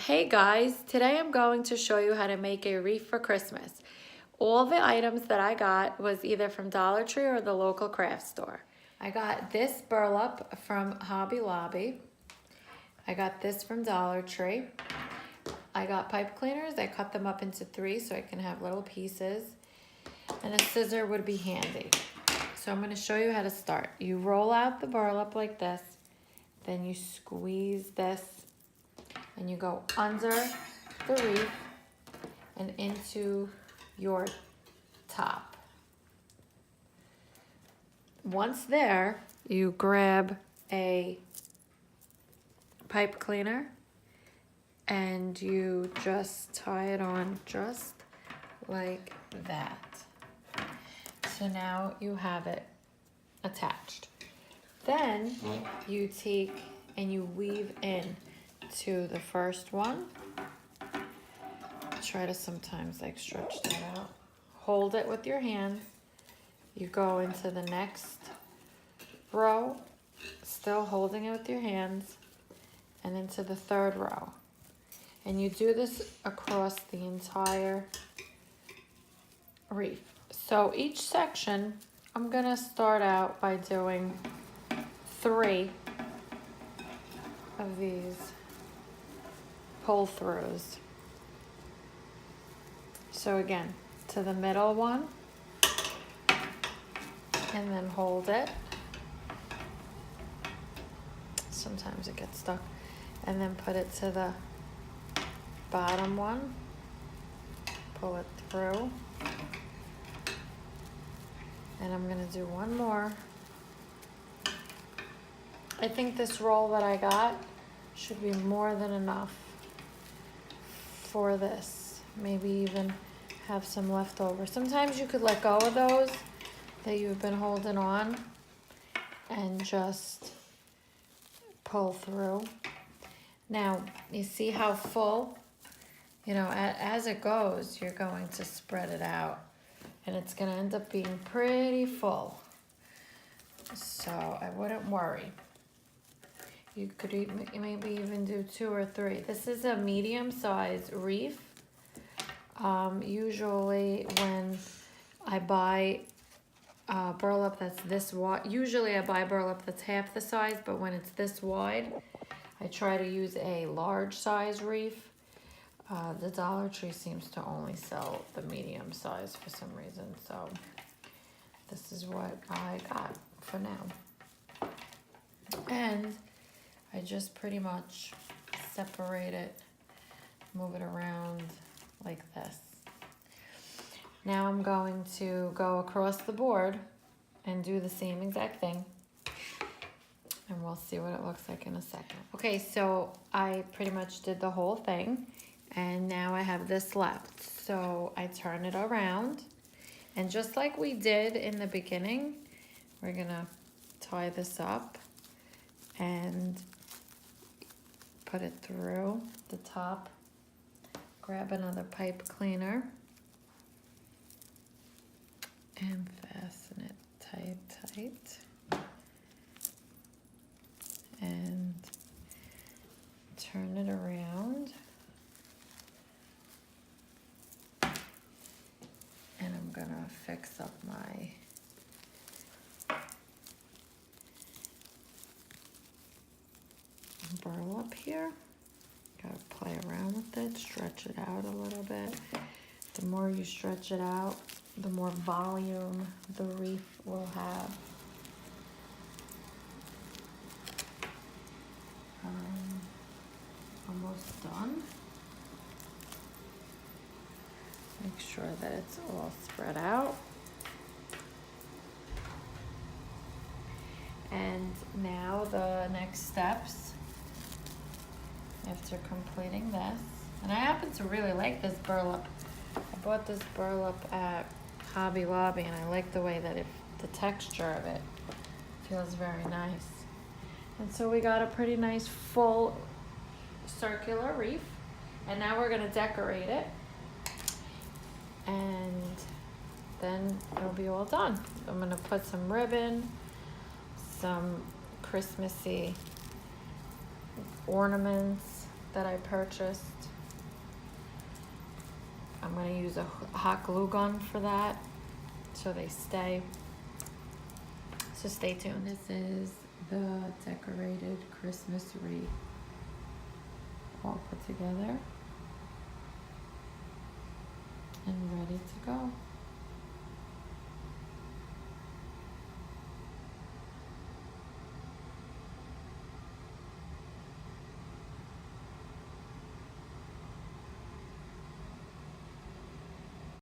Hey guys, today I'm going to show you how to make a wreath for Christmas. All the items that I got was either from Dollar Tree or the local craft store. I got this burlap from Hobby Lobby. I got this from Dollar Tree. I got pipe cleaners. I cut them up into 3 so I can have little pieces. And a scissor would be handy. So I'm going to show you how to start. You roll out the burlap like this. Then you squeeze this. And you go under the wreath and into your top. Once there, you grab a pipe cleaner and you just tie it on just like that. So now you have it attached. Then you take and you weave in to the first one. Try to sometimes like stretch that out. Hold it with your hand. You go into the next row, still holding it with your hands, and into the 3rd row. And you do this across the entire wreath. So each section, I'm gonna start out by doing 3 of these pull throughs. So again, to the middle one, and then hold it. Sometimes it gets stuck. And then put it to the bottom one, pull it through. And I'm gonna do one more. I think this roll that I got should be more than enough for this. Maybe even have some left over. Sometimes you could let go of those that you've been holding on and just pull through. Now, you see how full? You know, as it goes, you're going to spread it out and it's gonna end up being pretty full. So I wouldn't worry. You could maybe even do 2 or 3. This is a medium-sized wreath. Usually when I buy burlap that's this wide, usually I buy burlap that's half the size, but when it's this wide, I try to use a large size wreath. The Dollar Tree seems to only sell the medium size for some reason, so this is what I got for now. And I just pretty much separate it, move it around like this. Now I'm going to go across the board and do the same exact thing. And we'll see what it looks like in a second. Okay, so I pretty much did the whole thing. And now I have this left. So I turn it around. And just like we did in the beginning, we're gonna tie this up and put it through the top. Grab another pipe cleaner and fasten it tight. And turn it around. And I'm gonna fix up my burlap here. Gotta play around with it, stretch it out a little bit. The more you stretch it out, the more volume the wreath will have. Almost done. Make sure that it's all spread out. And now the next steps, after completing this, and I happen to really like this burlap. I bought this burlap at Hobby Lobby and I like the way that the texture of it feels very nice. And so we got a pretty nice full circular wreath. And now we're gonna decorate it. And then it'll be all done. I'm gonna put some ribbon, some Christmassy ornaments, that I purchased. I'm going to use a hot glue gun for that so they stay. So stay tuned. This is the decorated Christmas wreath all put together and ready to go.